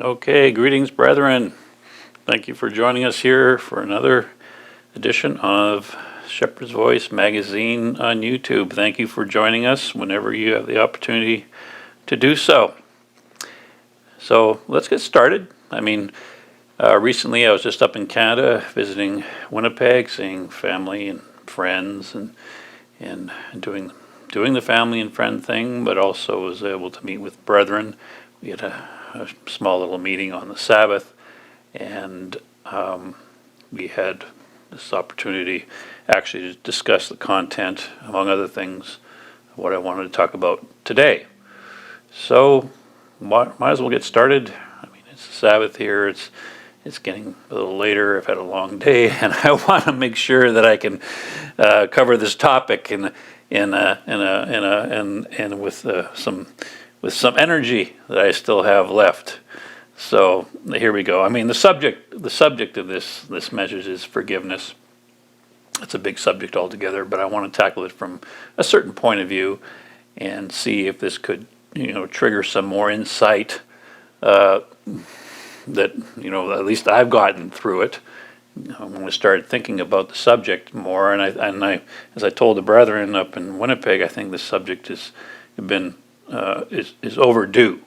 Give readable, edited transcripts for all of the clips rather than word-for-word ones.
Okay, greetings, brethren. Thank you for joining us here for another edition of Shepherd's Voice magazine on YouTube. Thank you for joining us whenever you have the opportunity to do so. So let's get started. Recently I was just up in Canada visiting Winnipeg, seeing family and friends and doing the family and friend thing, but also was able to meet with brethren. We had a small little meeting on the Sabbath, and we had this opportunity actually to discuss the content, among other things, what I wanted to talk about today. So might as well get started. It's the Sabbath here. It's getting a little later. I've had a long day, and I want to make sure that I can cover this topic and with some energy that I still have left. So here we go. The subject of this message is forgiveness. It's a big subject altogether, but I want to tackle it from a certain point of view and see if this could, trigger some more insight that, at least I've gotten through it. When I started thinking about the subject more, and I, as I told the brethren up in Winnipeg, I think the subject is overdue,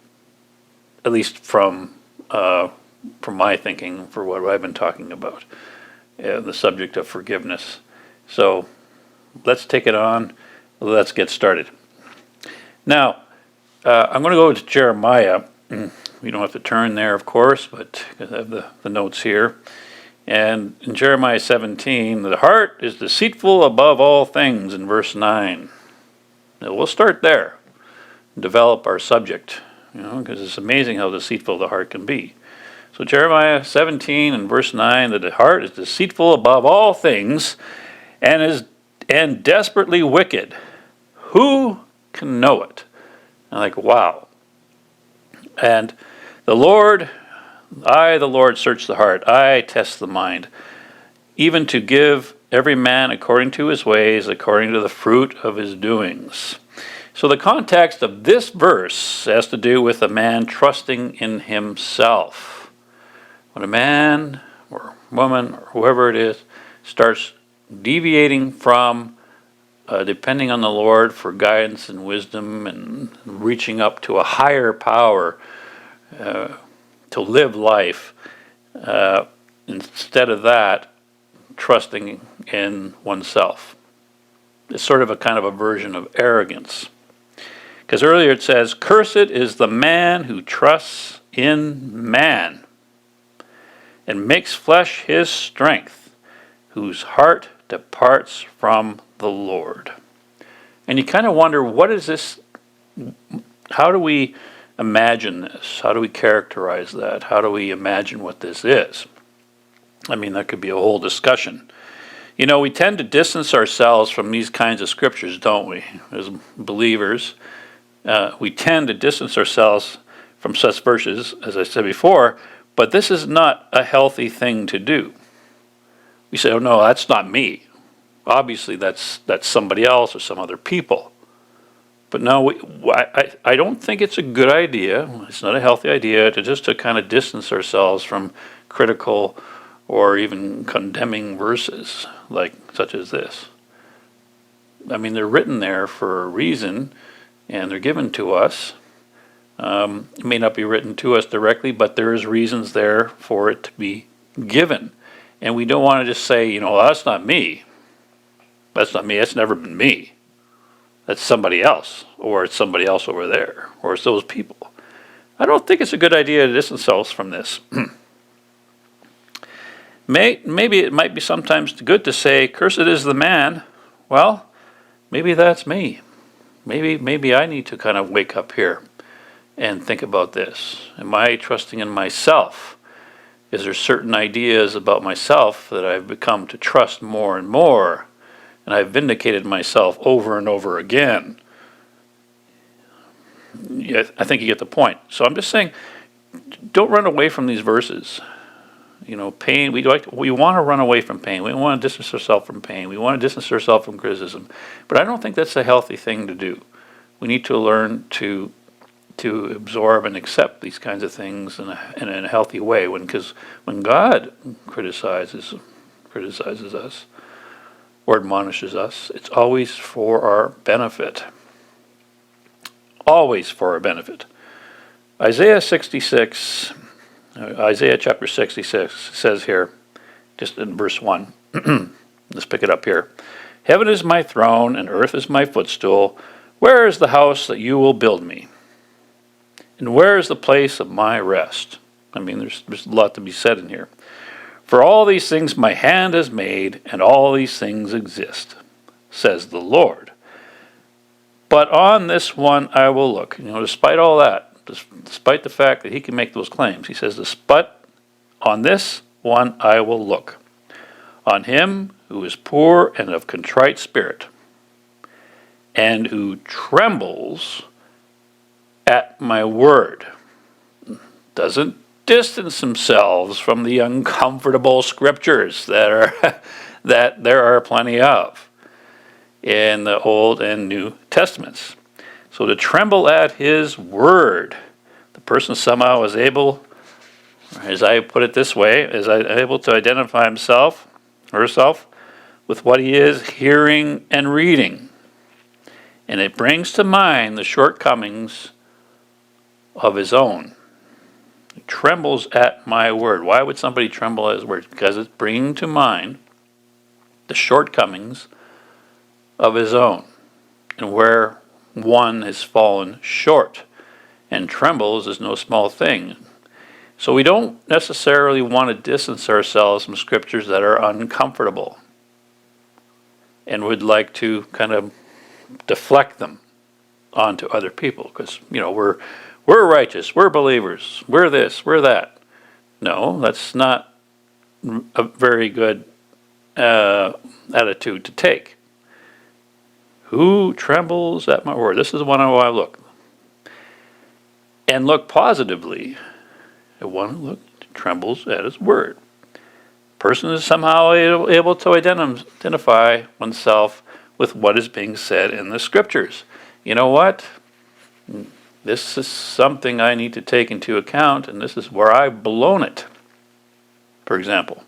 at least from my thinking, for what I've been talking about, the subject of forgiveness. So let's take it on. Let's get started. Now, I'm going to go to Jeremiah. You don't have to turn there, of course, but I have the notes here. And in Jeremiah 17, the heart is deceitful above all things, in verse 9. Now, we'll start there. Develop our subject, because it's amazing how deceitful the heart can be. So Jeremiah 17 and verse 9, that the heart is deceitful above all things and desperately wicked. Who can know it? I'm like, wow. And the Lord search the heart. I test the mind, even to give every man according to his ways, according to the fruit of his doings. So the context of this verse has to do with a man trusting in himself. When a man or woman or whoever it is starts deviating from depending on the Lord for guidance and wisdom and reaching up to a higher power to live life, instead of that, trusting in oneself. It's sort of a kind of a version of arrogance. Because earlier it says, cursed is the man who trusts in man and makes flesh his strength, whose heart departs from the Lord. And you kind of wonder, what is this? How do we imagine this? How do we characterize that? How do we imagine what this is? That could be a whole discussion. We tend to distance ourselves from these kinds of scriptures, don't we? As believers, we tend to distance ourselves from such verses, as I said before, but this is not a healthy thing to do. We say, oh no, that's not me. Obviously that's somebody else or some other people. But no, I don't think it's a good idea. It's not a healthy idea to kind of distance ourselves from critical or even condemning verses such as this. They're written there for a reason, and they're given to us. It may not be written to us directly, but there is reasons there for it to be given. And we don't want to just say, that's not me. That's not me. That's never been me. That's somebody else, or it's somebody else over there, or it's those people. I don't think it's a good idea to distance ourselves from this. Maybe it might be sometimes good to say, cursed is the man. Well, maybe that's me. Maybe I need to kind of wake up here and think about this. Am I trusting in myself? Is there certain ideas about myself that I've become to trust more and more? And I've vindicated myself over and over again. Yeah, I think you get the point. So I'm just saying, don't run away from these verses. Pain, we want to run away from pain. We want to distance ourselves from pain. We want to distance ourselves from criticism. But I don't think that's a healthy thing to do. We need to learn to to absorb and accept these kinds of things in a healthy way. Because when God criticizes us or admonishes us, it's always for our benefit. Always for our benefit. Isaiah chapter 66 says here, just in verse 1, let's pick it up here. Heaven is my throne and earth is my footstool. Where is the house that you will build me? And where is the place of my rest? I mean, there's a lot to be said in here. For all these things my hand has made, and all these things exist, says the Lord. But on this one I will look. Despite all that, despite the fact that he can make those claims, he says, but on this one I will look. On him who is poor and of contrite spirit, and who trembles at my word. Doesn't distance themselves from the uncomfortable scriptures that there are plenty of in the Old and New Testaments. So to tremble at his word, the person somehow is able, as I put it this way, is able to identify himself, herself, with what he is hearing and reading. And it brings to mind the shortcomings of his own. He trembles at my word. Why would somebody tremble at his word? Because it's bringing to mind the shortcomings of his own and where one has fallen short. And trembles is no small thing. So we don't necessarily want to distance ourselves from scriptures that are uncomfortable and would like to kind of deflect them onto other people because, we're righteous, we're believers, we're this, we're that. No, that's not a very good attitude to take. Who trembles at my word? This is the one I look. And look positively at one who trembles at his word. Person is somehow able to identify oneself with what is being said in the scriptures. You know what? This is something I need to take into account, and this is where I've blown it, for example.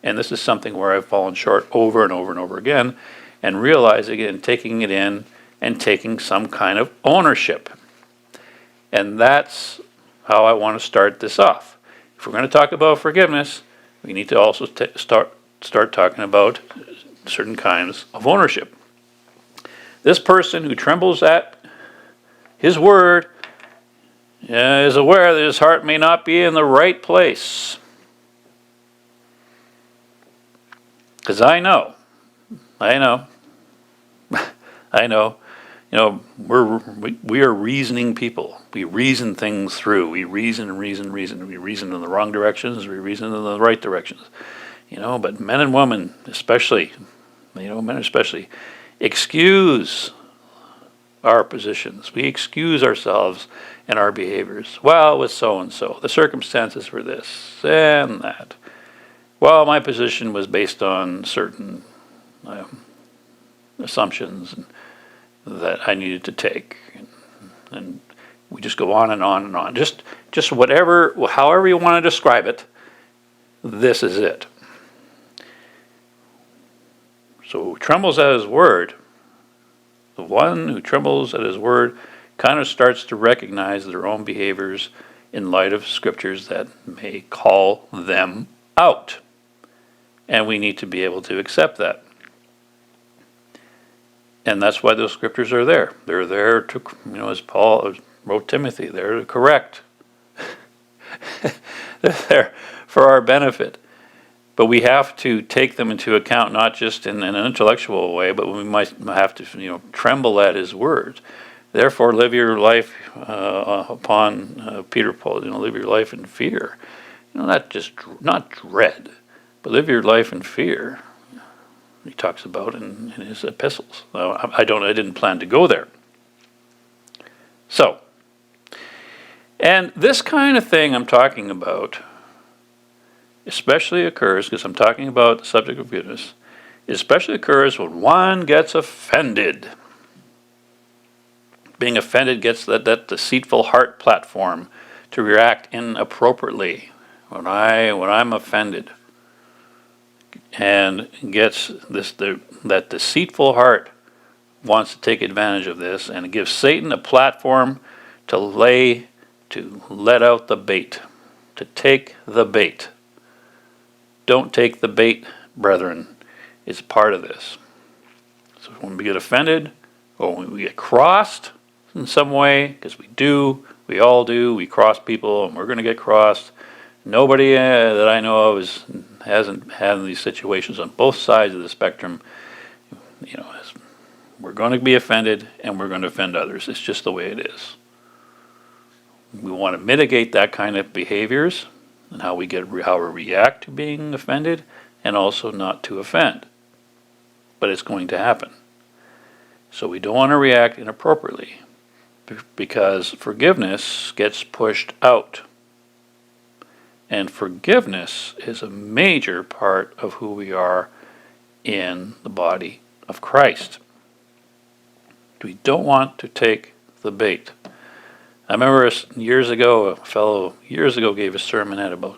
And this is something where I've fallen short over and over and over again, and realizing it and taking it in and taking some kind of ownership. And that's how I want to start this off. If we're going to talk about forgiveness, we need to also start talking about certain kinds of ownership. This person who trembles at his word is aware that his heart may not be in the right place. Because I know. We are reasoning people. We reason things through. We reason and reason. We reason in the wrong directions. We reason in the right directions. But men and women especially, excuse our positions. We excuse ourselves and our behaviors. Well, with so-and-so, the circumstances were this and that. Well, my position was based on certain assumptions that I needed to take. And we just go on and on and on. Just whatever, however you want to describe it, this is it. So who trembles at his word, the one who trembles at his word kind of starts to recognize their own behaviors in light of scriptures that may call them out. And we need to be able to accept that. And that's why those scriptures are there. They're there to, as Paul wrote Timothy, they're to correct. They're there for our benefit. But we have to take them into account, not just in an intellectual way, but we might have to, tremble at his words. Therefore, live your life upon Peter Paul. Live your life in fear. Not dread, but live your life in fear. He talks about in his epistles. I didn't plan to go there. So, and this kind of thing I'm talking about especially occurs, because I'm talking about the subject of forgiveness, it especially occurs when one gets offended. being offended gets that deceitful heart platform to react inappropriately. When I'm offended, and gets that deceitful heart wants to take advantage of this, and it gives Satan a platform to let out the bait, to take the bait. Don't take the bait, brethren, is part of this. So when we get offended, or when we get crossed in some way, because we all do, we cross people, and we're going to get crossed. Nobody that I know of hasn't had these situations on both sides of the spectrum. We're going to be offended, and we're going to offend others. It's just the way it is. We want to mitigate that kind of behaviors and how we react to being offended, and also not to offend. But it's going to happen. So we don't want to react inappropriately, because forgiveness gets pushed out. And forgiveness is a major part of who we are in the body of Christ. We don't want to take the bait. I remember years ago, a fellow gave a sermonette about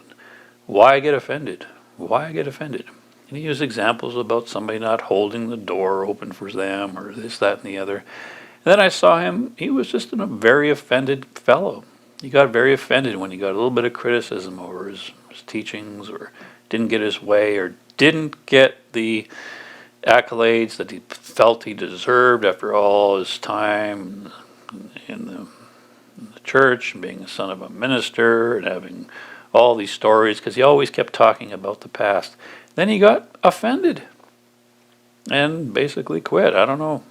why get offended? Why get offended? And he used examples about somebody not holding the door open for them, or this, that, and the other. And then I saw him, he was just a very offended fellow. He got very offended when he got a little bit of criticism over his teachings, or didn't get his way, or didn't get the accolades that he felt he deserved after all his time in the church, and being the son of a minister, and having all these stories, because he always kept talking about the past. Then he got offended and basically quit. I don't know.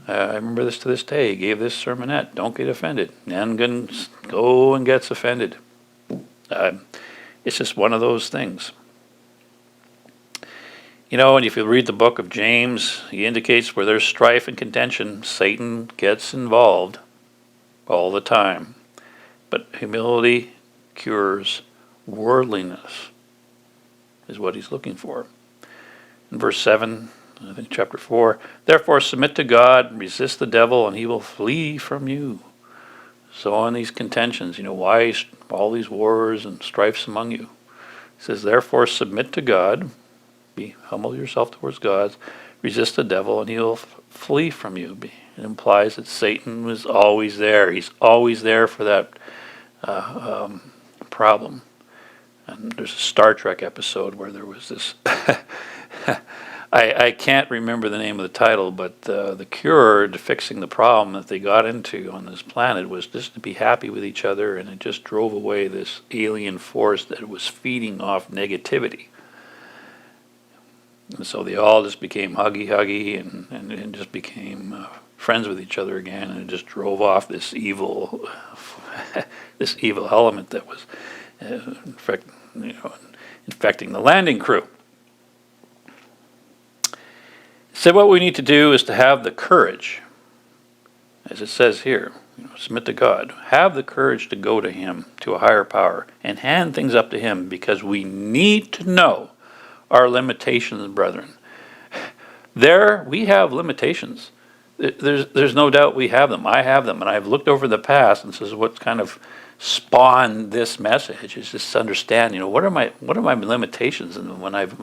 I remember this to this day. He gave this sermonette, don't get offended. And go and gets offended. It's just one of those things. And if you read the book of James, he indicates where there's strife and contention, Satan gets involved all the time. But humility cures worldliness, is what he's looking for. In verse 7, I think chapter 4, therefore submit to God, resist the devil, and he will flee from you. So on these contentions, why all these wars and strifes among you? He says, therefore submit to God, humble yourself towards God, resist the devil, and he will flee from you. It implies that Satan was always there. He's always there for that problem. And there's a Star Trek episode where there was this, I can't remember the name of the title, but the cure to fixing the problem that they got into on this planet was just to be happy with each other, and it just drove away this alien force that was feeding off negativity. And so they all just became huggy and just became friends with each other again, and it just drove off this evil element that was infecting the landing crew. So what we need to do is to have the courage, as it says here, submit to God. Have the courage to go to him, to a higher power, and hand things up to him, because we need to know our limitations, brethren. We have limitations. There's no doubt we have them. I have them, and I've looked over the past, and this is what kind of spawned this message, is just to understand, what are my limitations, and when I've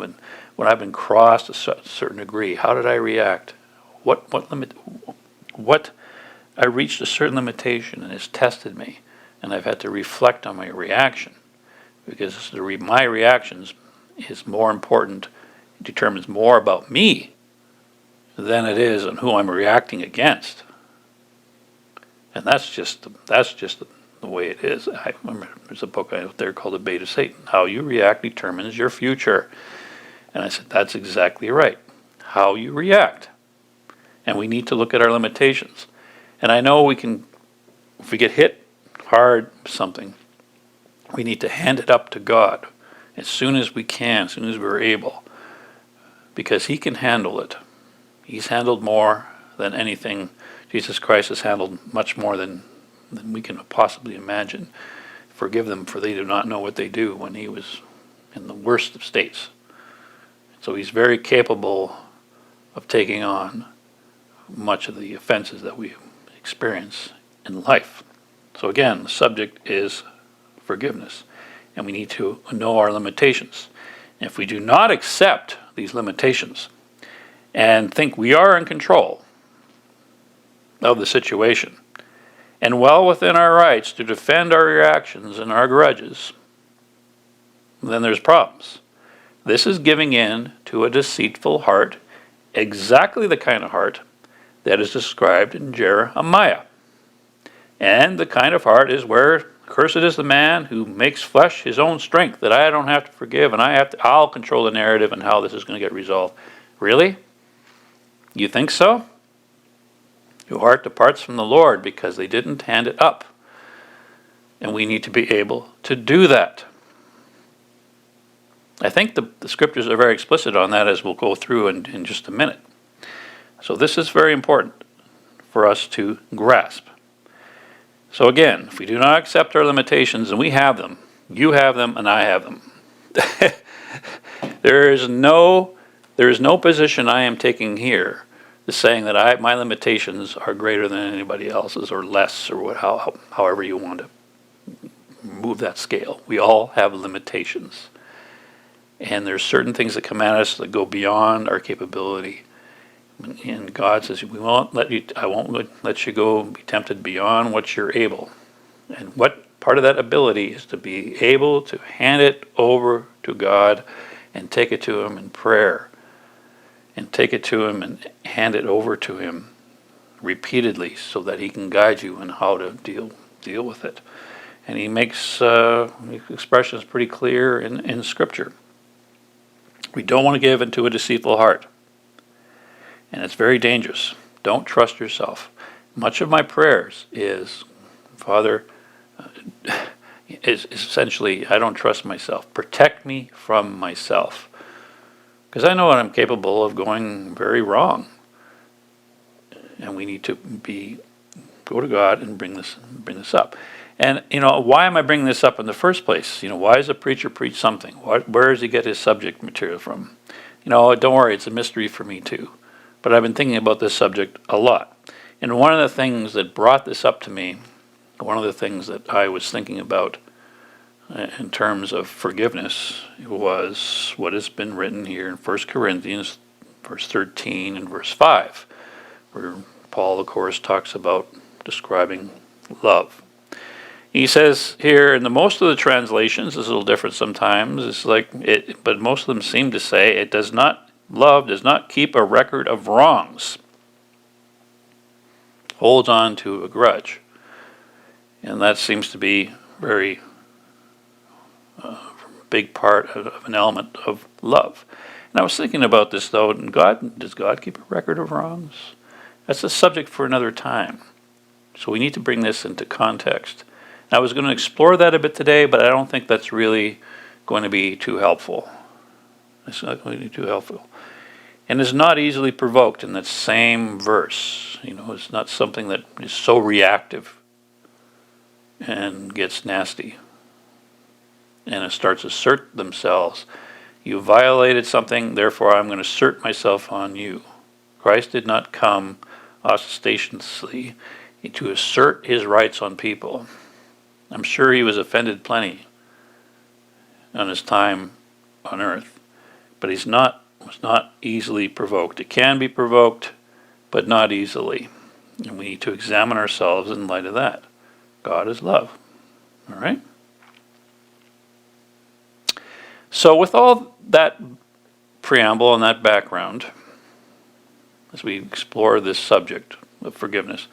been crossed a certain degree, how did I react? What I reached a certain limitation, and it's tested me, and I've had to reflect on my reaction, because my reactions is more important, it determines more about me than it is on who I'm reacting against. And that's just the way it is. I remember there's a book out there called The Bait of Satan. How you react determines your future. And I said, that's exactly right. How you react. And we need to look at our limitations. And I know if we get hit hard with something, we need to hand it up to God as soon as we can, as soon as we're able, because he can handle it. He's handled more than anything. Jesus Christ has handled much more than we can possibly imagine. Forgive them, for they do not know what they do, when he was in the worst of states. So he's very capable of taking on much of the offenses that we experience in life. So again, the subject is forgiveness, and we need to know our limitations. And if we do not accept these limitations and think we are in control of the situation and well within our rights to defend our reactions and our grudges, then there's problems. This is giving in to a deceitful heart, exactly the kind of heart that is described in Jeremiah. And the kind of heart is where cursed is the man who makes flesh his own strength, that I don't have to forgive and I'll control the narrative and how this is going to get resolved. Really? You think so? Your heart departs from the Lord because they didn't hand it up. And we need to be able to do that. I think the scriptures are very explicit on that, as we'll go through in just a minute. So this is very important for us to grasp. So again, if we do not accept our limitations, and we have them, you have them, and I have them. There is no position I am taking here that's saying that my limitations are greater than anybody else's or less, or however you want to move that scale. We all have limitations. And there's certain things that come at us that go beyond our capability. And God says, I won't let you go be tempted beyond what you're able. And what part of that ability is to be able to hand it over to God and take it to Him in prayer. And take it to Him and hand it over to Him repeatedly so that He can guide you in how to deal with it. And He makes expressions pretty clear in Scripture. We don't want to give into a deceitful heart. And it's very dangerous. Don't trust yourself. Much of my prayers is, Father, is essentially, I don't trust myself. Protect me from myself. Because I know I'm capable of going very wrong. And we need to go to God and bring this up. And, why am I bringing this up in the first place? Why does a preacher preach something? Where does he get his subject material from? Don't worry, it's a mystery for me too. But I've been thinking about this subject a lot. And one of the things that brought this up to me, one of the things that I was thinking about in terms of forgiveness was what has been written here in 1 Corinthians, verse 13 and verse 5, where Paul, of course, talks about describing love. He says here, in most of the translations, it's a little different sometimes, but most of them seem to say love does not keep a record of wrongs, holds on to a grudge. And that seems to be very big part of an element of love. And I was thinking about this, though, and does God keep a record of wrongs? That's a subject for another time. So we need to bring this into context. I was going to explore that a bit today, but I don't think that's really going to be too helpful. It's not going to be too helpful. And is not easily provoked in that same verse. It's not something that is so reactive and gets nasty. And it starts to assert themselves. You violated something, therefore I'm going to assert myself on you. Christ did not come ostentatiously to assert his rights on people. I'm sure he was offended plenty on his time on earth, but was not easily provoked. It can be provoked, but not easily. And we need to examine ourselves in light of that. God is love. All right? So with all that preamble and that background, as we explore this subject of forgiveness,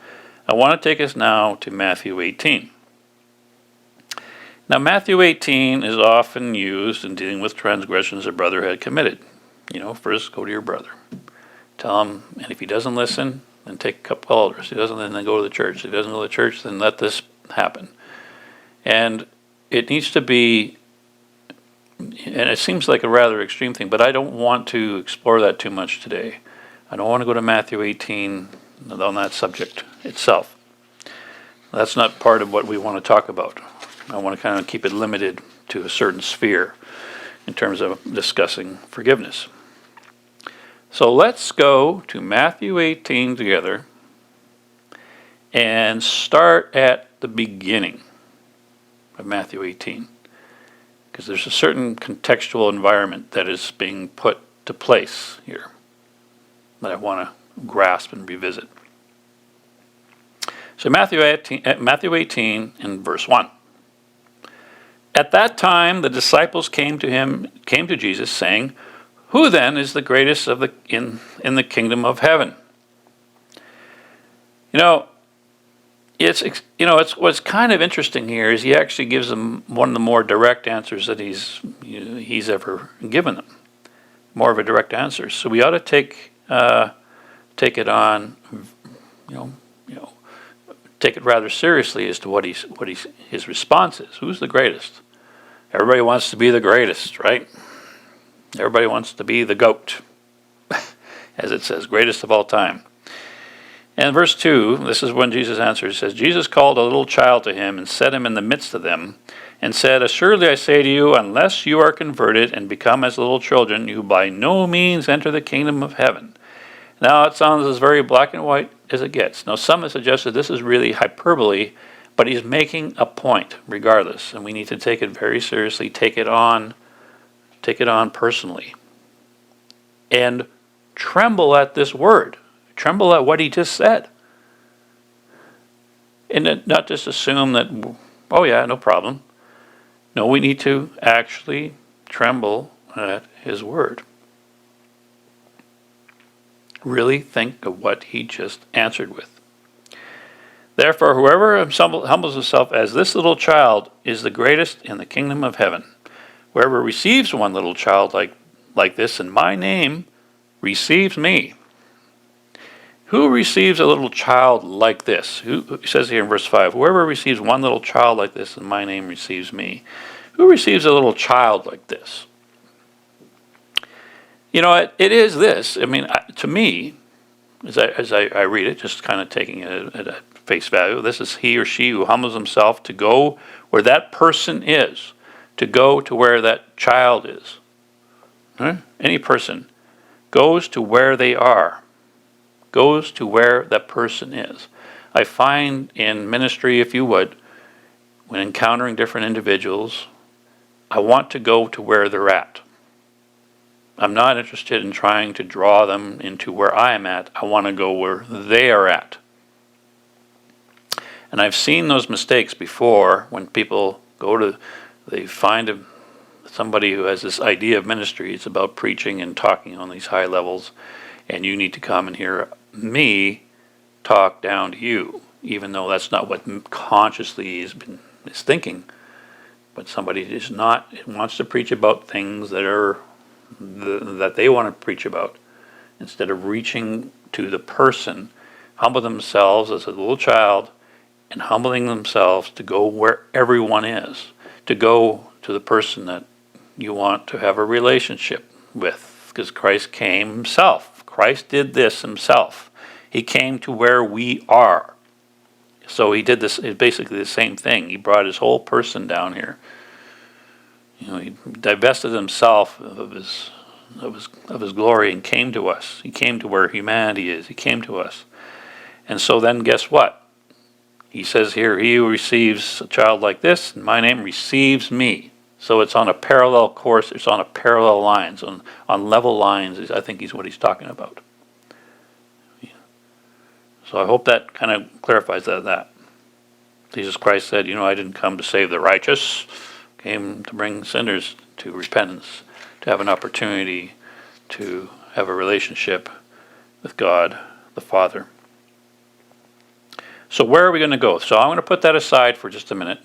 I want to take us now to Matthew 18. Now, Matthew 18 is often used in dealing with transgressions a brother had committed. First go to your brother. Tell him, and if he doesn't listen, then take a couple elders. If he doesn't, then go to the church. If he doesn't go to the church, then let this happen. And it needs to be, and it seems like a rather extreme thing, but I don't want to explore that too much today. I don't want to go to Matthew 18 on that subject itself. That's not part of what we want to talk about. I want to kind of keep it limited to a certain sphere in terms of discussing forgiveness. So let's go to Matthew 18 together and start at the beginning of Matthew 18. Because there's a certain contextual environment that is being put to place here that I want to grasp and revisit. So Matthew 18 in verse 1. At that time the disciples came to Jesus, saying, "Who then is the greatest in the kingdom of heaven?" It's what's kind of interesting here is he actually gives them one of the more direct answers that he's ever given them. More of a direct answer. So we ought to take it on, take it rather seriously as to what his response is. Who's the greatest? Everybody wants to be the greatest, right? Everybody wants to be the goat, as it says, greatest of all time. And verse 2, this is when Jesus answers, says, Jesus called a little child to him and set him in the midst of them and said, Assuredly I say to you, unless you are converted and become as little children, you by no means enter the kingdom of heaven. Now it sounds as very black and white as it gets. Now some have suggested this is really hyperbole, but he's making a point regardless, and we need to take it very seriously, take it on personally, and tremble at this word. Tremble at what he just said. And not just assume that, oh yeah, no problem. No, we need to actually tremble at his word. Really think of what he just answered with. Therefore, whoever humbles himself as this little child is the greatest in the kingdom of heaven. Whoever receives one little child like this in my name receives me. Who receives a little child like this? Who says here in verse 5, whoever receives one little child like this in my name receives me. Who receives a little child like this? It is this. I mean, to me, as I read it, just kind of taking it at face value, this is he or she who humbles himself to go where that person is, to go to where that child is. Right? Any person goes to where they are. Goes to where that person is. I find in ministry, if you would, when encountering different individuals, I want to go to where they're at. I'm not interested in trying to draw them into where I am at. I want to go where they are at. And I've seen those mistakes before when people they find somebody who has this idea of ministry. It's about preaching and talking on these high levels, and you need to come and hear me talk down to you, even though that's not what consciously is thinking. But somebody wants to preach about things that they want to preach about, instead of reaching to the person, humble themselves as a little child, and humbling themselves to go where everyone is, to go to the person that you want to have a relationship with, because Christ came himself. Christ did this himself. He came to where we are. So he did this, basically the same thing. He brought his whole person down here. He divested himself of his glory and came to us. He came to where humanity is. He came to us. And so then guess what? He says here, he who receives a child like this in my name receives me. So it's on a parallel course. It's on a parallel lines, on level lines. I think is what he's talking about. So I hope that kind of clarifies that. Jesus Christ said, I didn't come to save the righteous. Came to bring sinners to repentance, to have an opportunity to have a relationship with God the Father. So where are we going to go? So I'm going to put that aside for just a minute,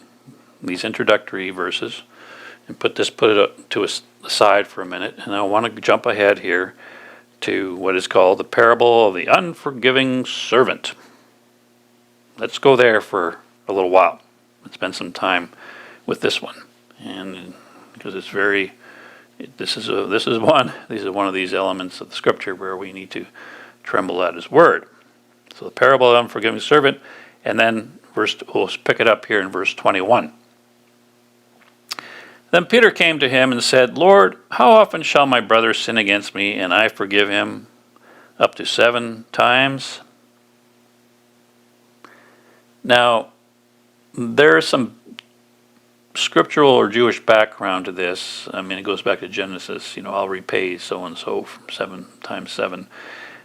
these introductory verses, and put it to aside for a minute, and I want to jump ahead here to what is called the parable of the unforgiving servant. Let's go there for a little while and spend some time with this one, and because these are one of these elements of the scripture where we need to tremble at his word. So the parable of the unforgiving servant, and then we'll pick it up here in verse 21. Then Peter came to him and said, Lord, how often shall my brother sin against me, and I forgive him? Up to 7 times? Now, there's some scriptural or Jewish background to this. I mean, it goes back to Genesis, I'll repay so-and-so from 7 times 7.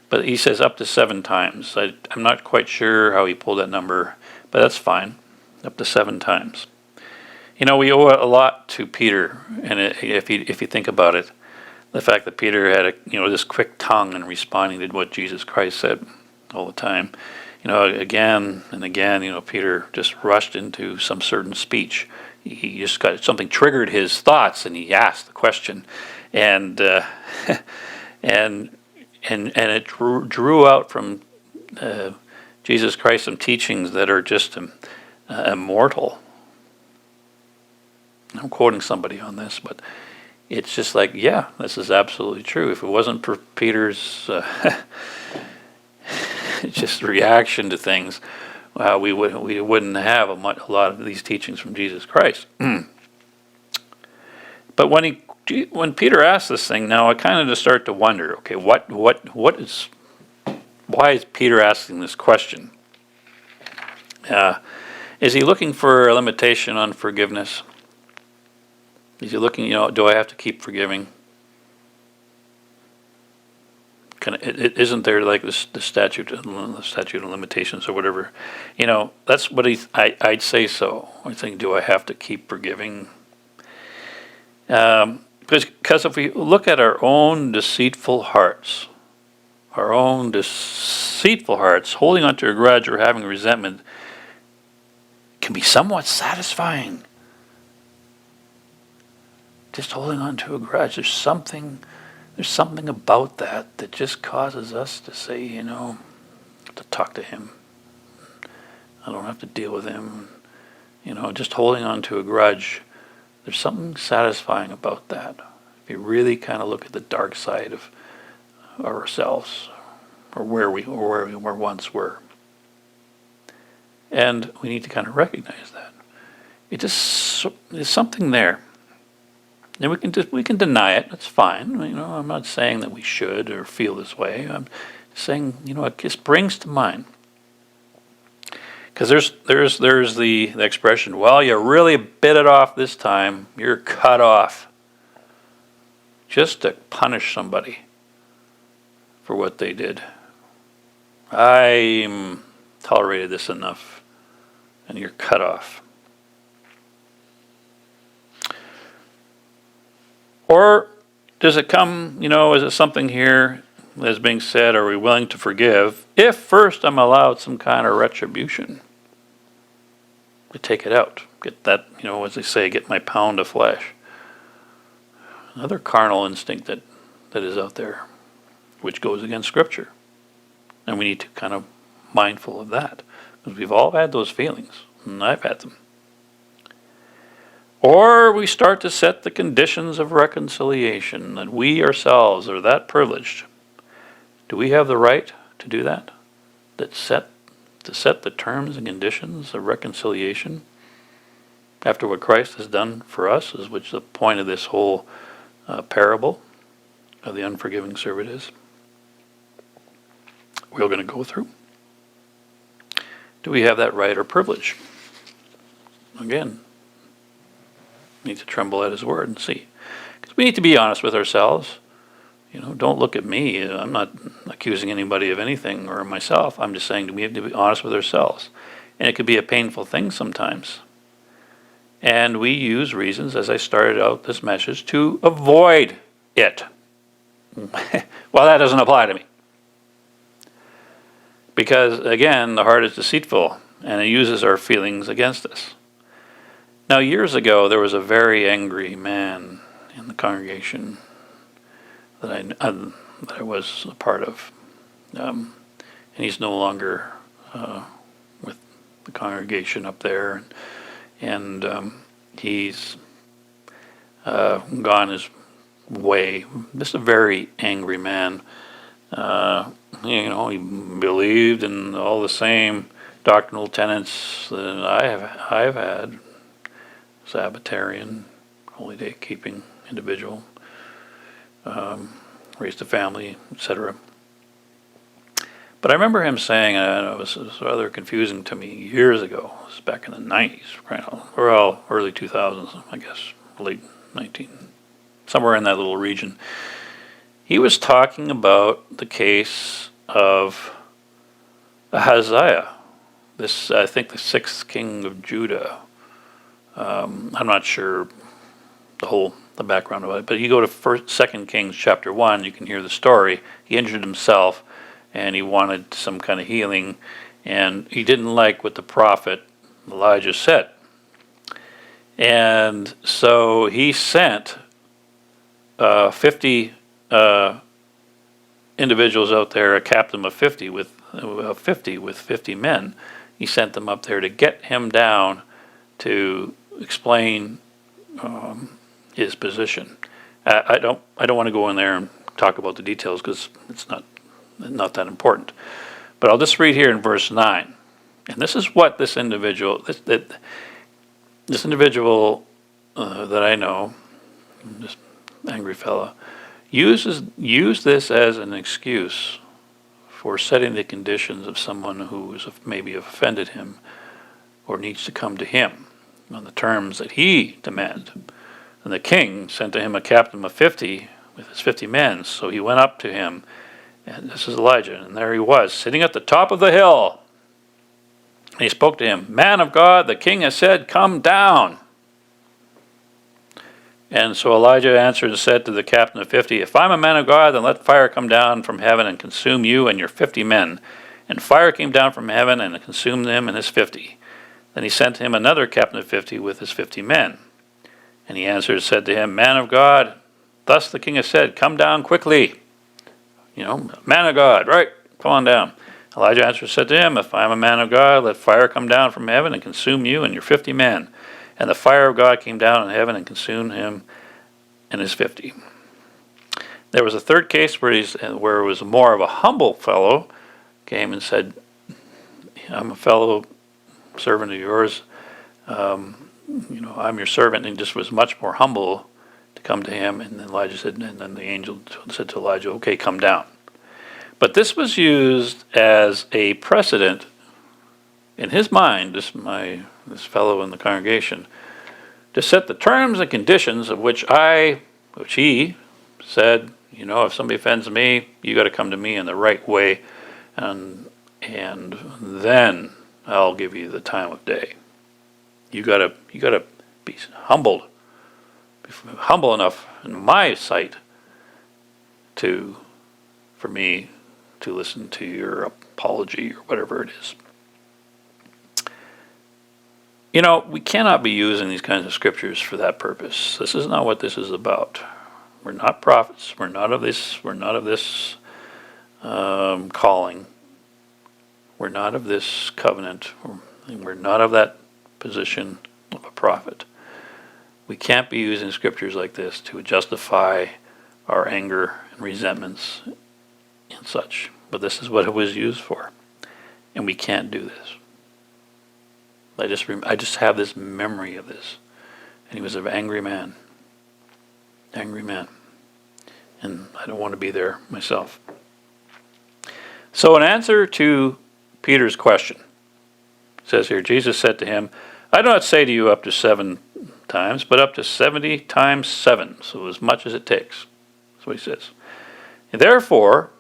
But he says up to 7 times. I'm not quite sure how he pulled that number, but that's fine. Up to 7 times. We owe a lot to Peter, and if you think about it, the fact that Peter had this quick tongue in responding to what Jesus Christ said all the time. Again and again, Peter just rushed into some certain speech. He just got something triggered his thoughts, and he asked the question, and and it drew out from Jesus Christ some teachings that are just immortal. I'm quoting somebody on this, but it's just like, yeah, this is absolutely true. If it wasn't for Peter's just reaction to things, we wouldn't have a lot of these teachings from Jesus Christ. But when Peter asked this thing, now I kind of just start to wonder, okay, why is Peter asking this question? Is he looking for a limitation on forgiveness? Is he looking, do I have to keep forgiving? Isn't there like the statute of limitations or whatever? That's what I'd say so. I think, do I have to keep forgiving? Because if we look at our own deceitful hearts, holding on to a grudge or having resentment can be somewhat satisfying. Just holding on to a grudge, there's something about that just causes us to say, to talk to him. I don't have to deal with him. Just holding on to a grudge, there's something satisfying about that. If you really kind of look at the dark side of ourselves, or where we once were. And we need to kind of recognize that. There's something there. And we can deny it. That's fine. I'm not saying that we should or feel this way. I'm saying, it just brings to mind. Because there's the expression, well, you really bit it off this time. You're cut off. Just to punish somebody for what they did. I tolerated this enough, and you're cut off. Or does it come, is it something here that's being said, are we willing to forgive if first I'm allowed some kind of retribution? To take it out. Get that, as they say, get my pound of flesh. Another carnal instinct that is out there, which goes against Scripture. And we need to kind of mindful of that. Because we've all had those feelings, and I've had them. Or we start to set the conditions of reconciliation, that we ourselves are that privileged. Do we have the right to do that? To set the terms and conditions of reconciliation after what Christ has done for us, is which the point of this whole parable of the unforgiving servant is. We're going to go through. Do we have that right or privilege? Again, we need to tremble at his word and see. Because we need to be honest with ourselves. Don't look at me. I'm not accusing anybody of anything or myself. I'm just saying we have to be honest with ourselves. And it could be a painful thing sometimes. And we use reasons, as I started out this message, to avoid it. Well, that doesn't apply to me. Because, again, the heart is deceitful, and it uses our feelings against us. Now, years ago, there was a very angry man in the congregation that I was a part of. And he's no longer with the congregation up there. And he's gone his way. Just a very angry man. He believed in all the same doctrinal tenets that I've had. Sabbatarian, holy day keeping individual, raised a family, etc. But I remember him saying, and it was rather confusing to me years ago. It was back in the 90s, or early 2000s, I guess, late 19, somewhere in that little region. He was talking about the case of Ahaziah, this, I think, the sixth king of Judah. I'm not sure the background of it, but you go to 2 Kings chapter 1, you can hear the story. He injured himself, and he wanted some kind of healing, and he didn't like what the prophet Elijah said. And so he sent 50 individuals out there, a captain of 50 with 50 men. He sent them up there to get him down to explain his position. I don't want to go in there and talk about the details because it's not that important. But I'll just read here in verse 9. And this is what this individual that I know, this angry fella, used this as an excuse for setting the conditions of someone who has maybe offended him or needs to come to him on the terms that he demanded. And the king sent to him a captain of 50 with his 50 men. So he went up to him, and this is Elijah, and there he was, sitting at the top of the hill. And he spoke to him, "Man of God, the king has said, come down." And so Elijah answered and said to the captain of 50, "If I'm a man of God, then let fire come down from heaven and consume you and your 50 men." And fire came down from heaven and consumed them and his 50. Then he sent him another captain of 50 with his 50 men. And he answered and said to him, "Man of God, thus the king has said, come down quickly." Man of God, right, come on down. Elijah answered and said to him, "If I am a man of God, let fire come down from heaven and consume you and your 50 men. And the fire of God came down in heaven and consumed him and his 50. There was a third case where it was more of a humble fellow came and said, "I'm a fellow servant of yours. I'm your servant," and just was much more humble to come to him. And then Elijah said, and then the angel said to Elijah, "Okay, come down." But this was used as a precedent in his mind, this fellow in the congregation, to set the terms and conditions of which he said, if somebody offends me, you got to come to me in the right way, and then I'll give you the time of day. You gotta be humble enough in my sight for me to listen to your apology or whatever it is. We cannot be using these kinds of scriptures for that purpose. This is not what this is about. We're not prophets. We're not of this calling. We're not of this covenant. We're not of that position of a prophet. We can't be using scriptures like this to justify our anger and resentments and such. But this is what it was used for. And we can't do this. I just have this memory of this. And he was an angry man. Angry man. And I don't want to be there myself. So in answer to Peter's question, it says here, Jesus said to him, "I do not say to you up to 7 times, but up to 70 times 7. So as much as it takes." That's what he says. Therefore,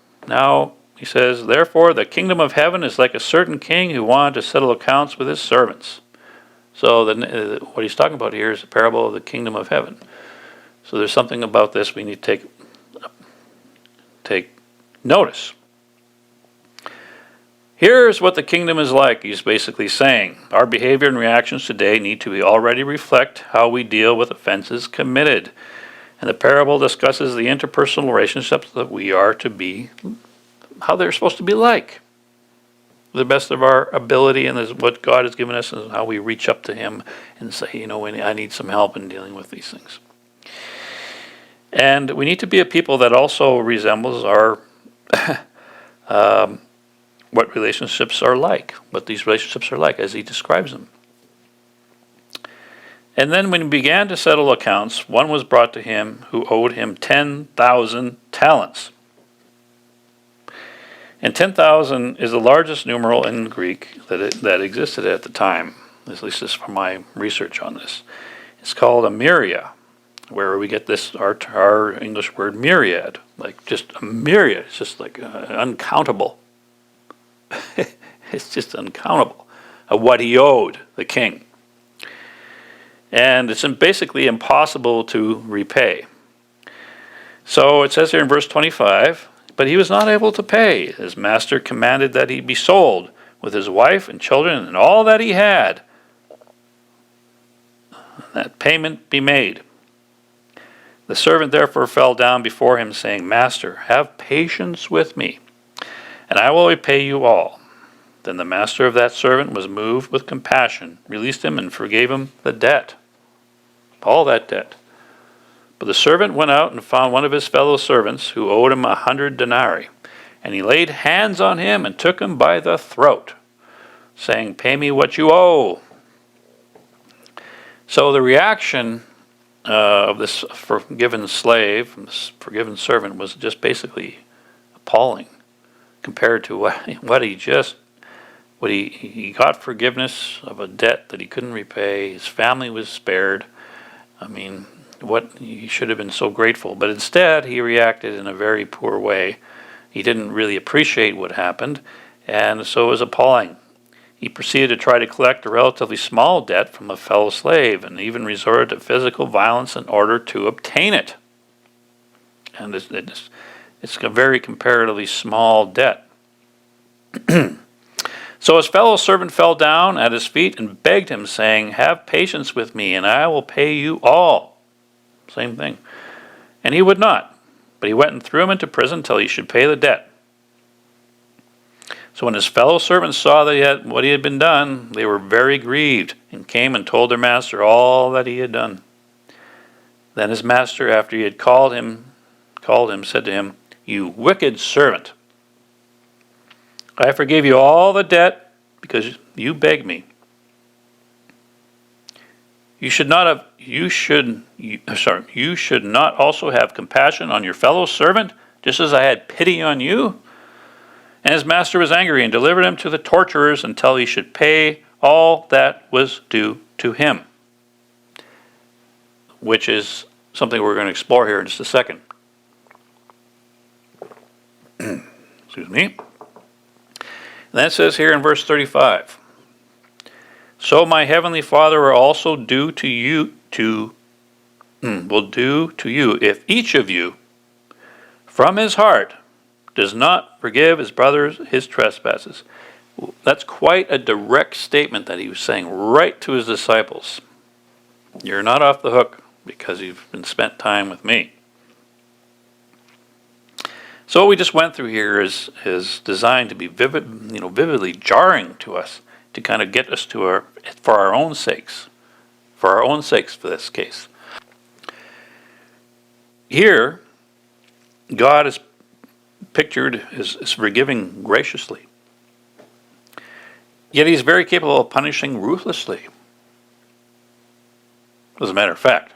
the kingdom of heaven is like a certain king who wanted to settle accounts with his servants. So what he's talking about here is the parable of the kingdom of heaven. So there's something about this we need to take notice. Here's what the kingdom is like. He's basically saying our behavior and reactions today need to already reflect how we deal with offenses committed. And the parable discusses the interpersonal relationships that we are to be, how they're supposed to be like. The best of our ability, and this is what God has given us, and how we reach up to him and say, I need some help in dealing with these things. And we need to be a people that also resembles our what relationships are like, what these relationships are like as he describes them. And then when he began to settle accounts, one was brought to him who owed him 10,000 talents. And 10,000 is the largest numeral in Greek that existed at the time, at least this from my research on this. It's called a myria, where we get this our English word myriad, like just a myriad. It's just like uncountable. It's just uncountable of what he owed the king. And it's basically impossible to repay. So it says here in verse 25, but he was not able to pay. His master commanded that he be sold with his wife and children and all that he had, that payment be made. The servant therefore fell down before him, saying, Master, have patience with me, and I will repay you all. Then the master of that servant was moved with compassion, released him, and forgave him the debt, all that debt. But the servant went out and found one of his fellow servants who owed him 100 denarii, and he laid hands on him and took him by the throat, saying, Pay me what you owe. So the reaction of this forgiven slave, this forgiven servant, was just basically appalling compared to what he got forgiveness of a debt that he couldn't repay. His family was spared. I mean, he should have been so grateful, but instead he reacted in a very poor way. He didn't really appreciate what happened, and so it was appalling. He proceeded to try to collect a relatively small debt from a fellow slave, and even resorted to physical violence in order to obtain it. And it's a very comparatively small debt. So his fellow servant fell down at his feet and begged him, saying, Have patience with me, and I will pay you all. Same thing. And he would not, but he went and threw him into prison till he should pay the debt. So when his fellow servants saw that what he had been done, they were very grieved, and came and told their master all that he had done. Then his master, after he had called him, said to him, You wicked servant, I forgave you all the debt because you begged me. You should not also have compassion on your fellow servant, just as I had pity on you. And his master was angry and delivered him to the torturers until he should pay all that was due to him, which is something we're going to explore here in just a second. Excuse me. And that says here in verse 35, So my heavenly Father will also do to you if each of you from his heart does not forgive his brothers his trespasses. That's quite a direct statement that he was saying right to his disciples. You're not off the hook because you've been spent time with me. So what we just went through here is designed to be vividly jarring to us, to kind of get us to for our own sakes for this case. Here, God is pictured as forgiving graciously. Yet he's very capable of punishing ruthlessly. As a matter of fact,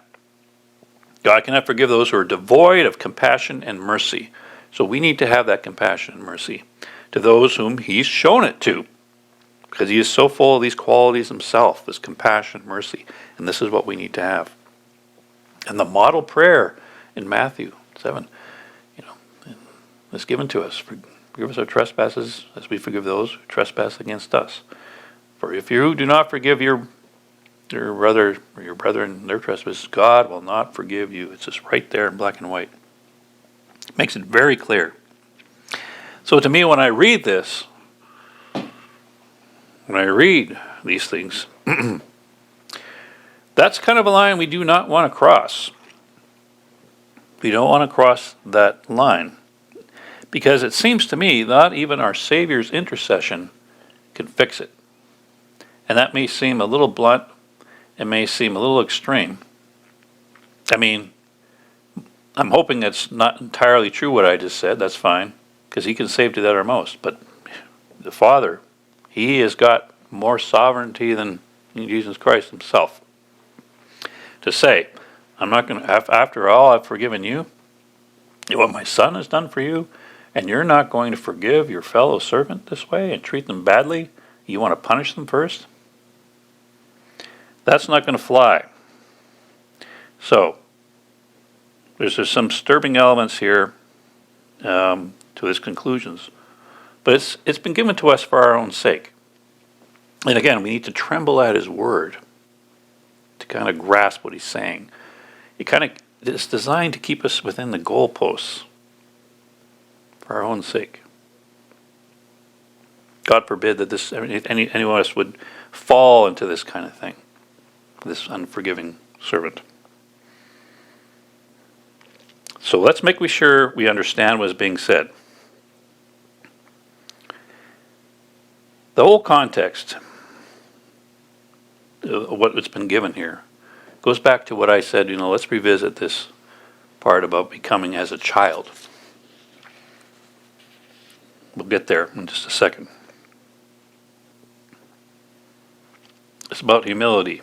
God cannot forgive those who are devoid of compassion and mercy. So we need to have that compassion and mercy to those whom he's shown it to, because he is so full of these qualities himself, this compassion, mercy, and this is what we need to have. And the model prayer in Matthew 7, is given to us. Forgive us our trespasses as we forgive those who trespass against us. For if you do not forgive your brother or your brethren their trespasses, God will not forgive you. It's just right there in black and white. It makes it very clear. So to me, when I read this, when I read these things, that's kind of a line we do not want to cross. We don't want to cross that line, because it seems to me not even our Savior's intercession can fix it. And that may seem a little blunt. It may seem a little extreme. I mean, I'm hoping that's not entirely true what I just said. That's fine, because he can save to the uttermost. But the Father, he has got more sovereignty than Jesus Christ himself. To say, I'm not going to, after all I've forgiven you, what my Son has done for you, and you're not going to forgive your fellow servant this way and treat them badly? You want to punish them first? That's not going to fly. So, there's some disturbing elements here to his conclusions. But it's been given to us for our own sake. And again, we need to tremble at his word to kind of grasp what he's saying. It's designed to keep us within the goalposts for our own sake. God forbid that any one of us would fall into this kind of thing, this unforgiving servant. So let's make sure we understand what is being said. The whole context of what's been given here goes back to what I said, let's revisit this part about becoming as a child. We'll get there in just a second. It's about humility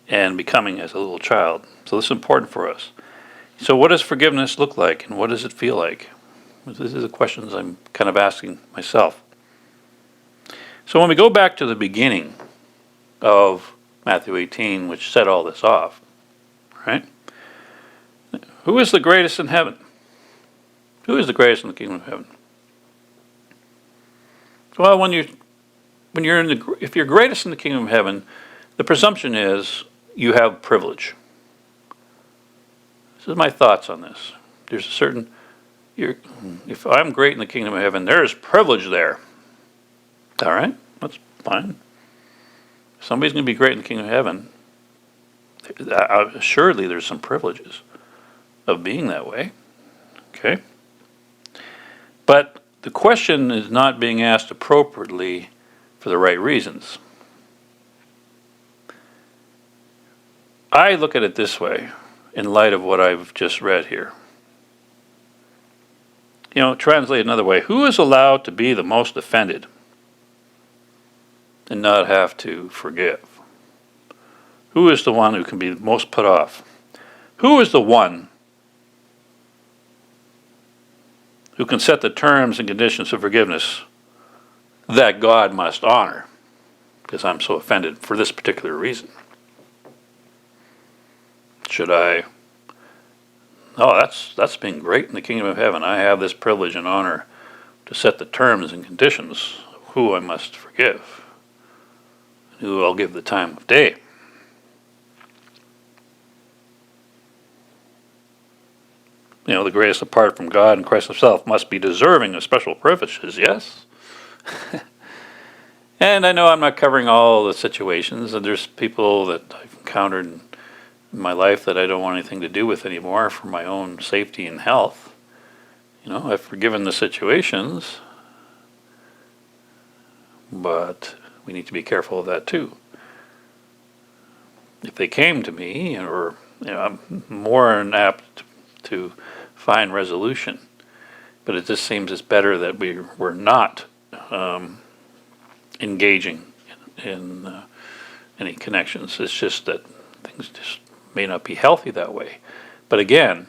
and becoming as a little child. So this is important for us. So what does forgiveness look like, and what does it feel like? This is the questions I'm kind of asking myself. So when we go back to the beginning of Matthew 18, which set all this off, right? Who is the greatest in heaven? Who is the greatest in the kingdom of heaven? Well, if you're greatest in the kingdom of heaven, the presumption is you have privilege. This is my thoughts on this. There's a certain, if I'm great in the kingdom of heaven, there's privilege there. All right, that's fine. If somebody's going to be great in the kingdom of heaven, assuredly there's some privileges of being that way. Okay? But the question is not being asked appropriately for the right reasons. I look at it this way, in light of what I've just read here. Translate another way. Who is allowed to be the most offended and not have to forgive? Who is the one who can be most put off? Who is the one who can set the terms and conditions of forgiveness that God must honor? Because I'm so offended for this particular reason. That's being great in the kingdom of heaven. I have this privilege and honor to set the terms and conditions of who I must forgive, who I'll give the time of day. The greatest apart from God and Christ himself must be deserving of special privileges, yes? And I know I'm not covering all the situations, and there's people that I've encountered in my life that I don't want anything to do with anymore for my own safety and health. I've forgiven the situations, but we need to be careful of that too. If they came to me, or I'm more than apt to find resolution, but it just seems it's better that we're not engaging in any connections. It's just that things just may not be healthy that way. But again,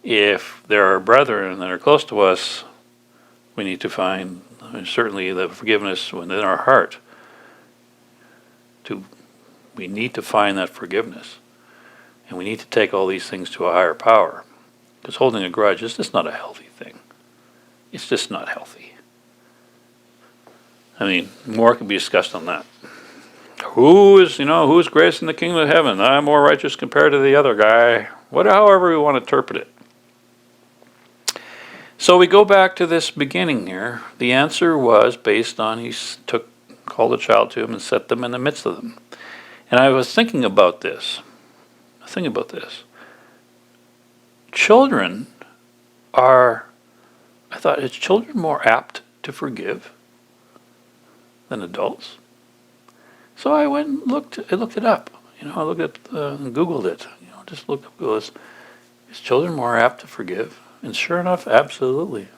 if there are brethren that are close to us, we need to find certainly the forgiveness within our heart. We need to find that forgiveness. And we need to take all these things to a higher power. Because holding a grudge is just not a healthy thing. It's just not healthy. More can be discussed on that. Who's greatest in the kingdom of heaven? I'm more righteous compared to the other guy. However we want to interpret it. So we go back to this beginning here. The answer was based on called a child to him and set them in the midst of them. And I was thinking about this. Children is children more apt to forgive than adults? So I went and looked it up. I looked at and Googled it. Just looked up Google. Is children more apt to forgive? And sure enough, absolutely.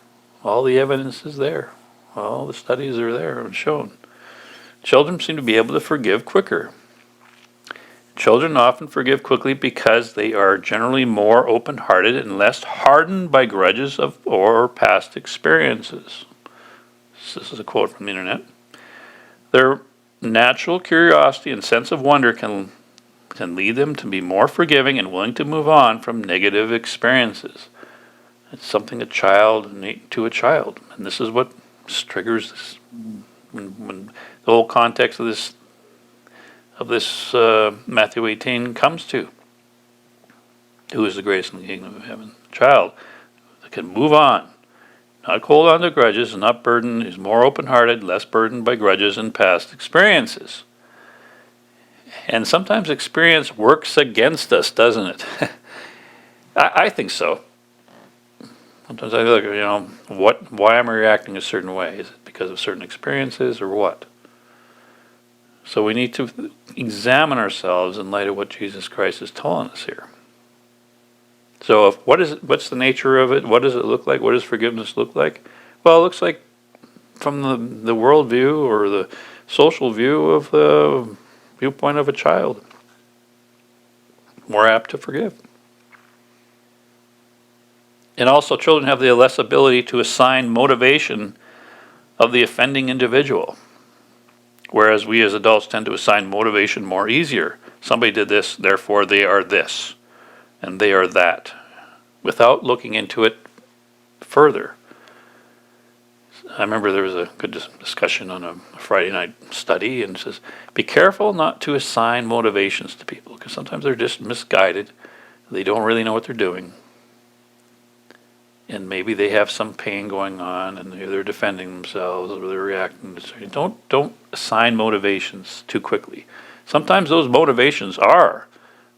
All the evidence is there. All the studies are there and shown. Children seem to be able to forgive quicker. Children often forgive quickly because they are generally more open-hearted and less hardened by grudges or past experiences. This is a quote from the internet. Their natural curiosity and sense of wonder can lead them to be more forgiving and willing to move on from negative experiences. It's something innate to a child, and this is what triggers this. When the whole context of this Matthew 18 comes to, who is the greatest in the kingdom of heaven? Child that can move on, not hold on to grudges, and not burdened, is more open-hearted, less burdened by grudges and past experiences. And sometimes experience works against us, doesn't it? I think so. Sometimes I look, why am I reacting a certain way? Is it because of certain experiences or what? So we need to examine ourselves in light of what Jesus Christ is telling us here. So what's the nature of it? What does it look like? What does forgiveness look like? Well, it looks like from the world view or the social view of the viewpoint of a child. More apt to forgive. And also children have the less ability to assign motivation of the offending individual. Whereas we as adults tend to assign motivation more easier. Somebody did this, therefore they are this, and they are that, without looking into it further. I remember there was a good discussion on a Friday night study, and it says, be careful not to assign motivations to people, because sometimes they're just misguided. They don't really know what they're doing. And maybe they have some pain going on, and they're defending themselves, or they're reacting. Don't assign motivations too quickly. Sometimes those motivations are,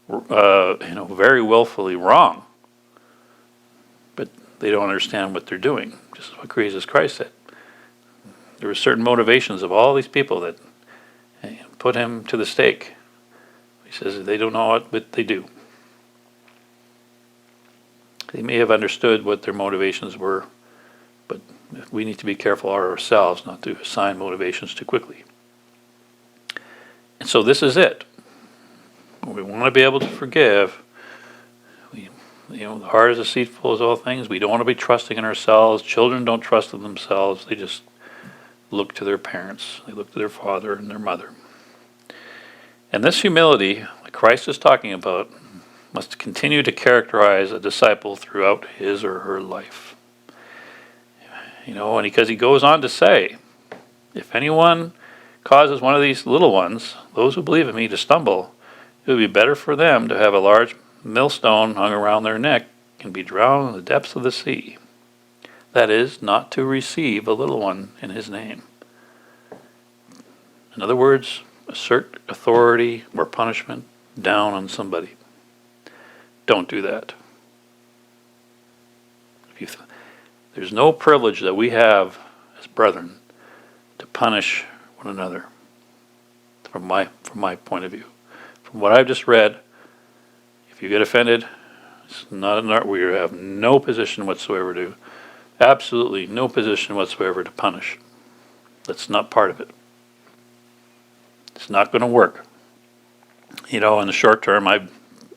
very willfully wrong, but they don't understand what they're doing. Just what Jesus Christ said. There were certain motivations of all these people that put him to the stake. He says they don't know what they do. They may have understood what their motivations were, but we need to be careful ourselves not to assign motivations too quickly. And so this is it. We want to be able to forgive. The heart is deceitful as all things. We don't want to be trusting in ourselves. Children don't trust in themselves. They just look to their parents. They look to their father and their mother. And this humility, like Christ is talking about, must continue to characterize a disciple throughout his or her life. And because he goes on to say, if anyone causes one of these little ones, those who believe in me, to stumble, it would be better for them to have a large millstone hung around their neck and be drowned in the depths of the sea. That is, not to receive a little one in his name. In other words, assert authority or punishment down on somebody. Don't do that. There's no privilege that we have as brethren to punish one another. From my point of view, from what I've just read, if you get offended, it's not an art. We have no position whatsoever to, absolutely no position whatsoever to punish. That's not part of it. It's not going to work. In the short term,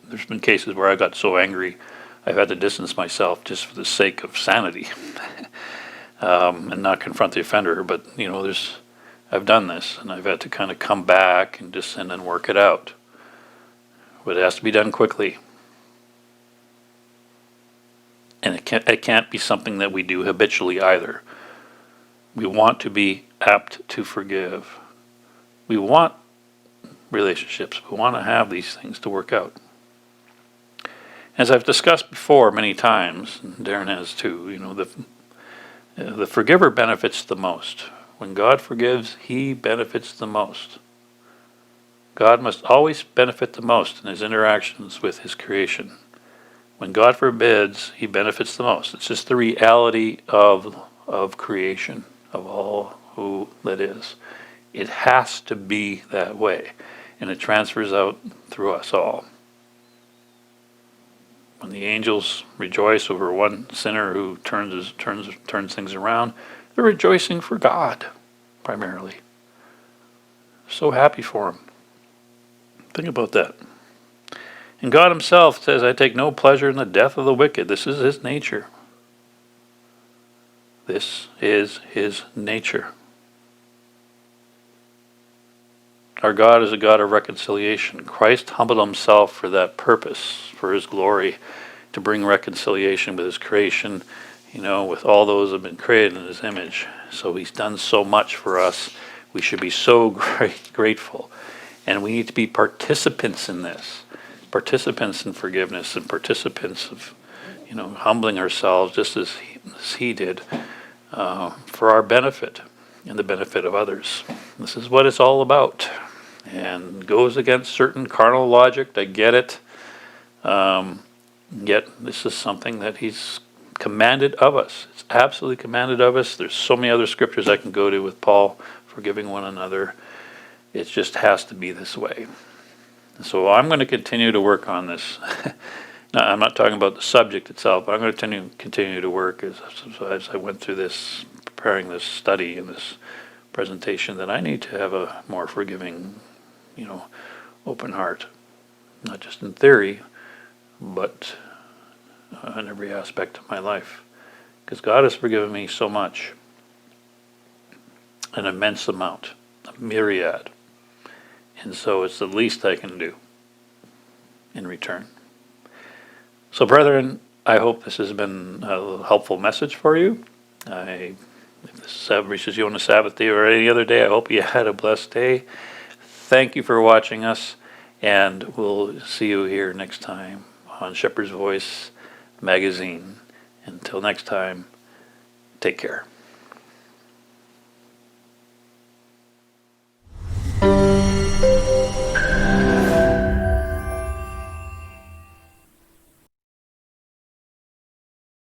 there's been cases where I got so angry I've had to distance myself just for the sake of sanity and not confront the offender. But, I've done this, and I've had to kind of come back and then work it out. But it has to be done quickly. And it can't be something that we do habitually either. We want to be apt to forgive. We want relationships. We want to have these things to work out. As I've discussed before many times, and Darren has too, the forgiver benefits the most. When God forgives, he benefits the most. God must always benefit the most in his interactions with his creation. When God forbids, he benefits the most. It's just the reality of creation, of all who that is. It has to be that way, and it transfers out through us all. When the angels rejoice over one sinner who turns things around, they're rejoicing for God, primarily. So happy for him. Think about that. And God himself says, I take no pleasure in the death of the wicked. This is his nature. This is his nature. Our God is a God of reconciliation. Christ humbled himself for that purpose, for his glory, to bring reconciliation with his creation, with all those who have been created in his image. So he's done so much for us. We should be so grateful. And we need to be participants in this, participants in forgiveness, and participants of, humbling ourselves just as he did, for our benefit and the benefit of others. This is what it's all about, and goes against certain carnal logic. I get it. Yet this is something that he's commanded of us. It's absolutely commanded of us. There's so many other scriptures I can go to with Paul forgiving one another. It just has to be this way. So I'm going to continue to work on this. Now, I'm not talking about the subject itself, but I'm going to continue to work as I went through this, preparing this study and this presentation, that I need to have a more forgiving, open heart. Not just in theory, but in every aspect of my life. Because God has forgiven me so much. An immense amount. A myriad. And so it's the least I can do in return. So, brethren, I hope this has been a helpful message for you. If this reaches you on a Sabbath day or any other day, I hope you had a blessed day. Thank you for watching us, and we'll see you here next time on Shepherd's Voice Magazine. Until next time, take care.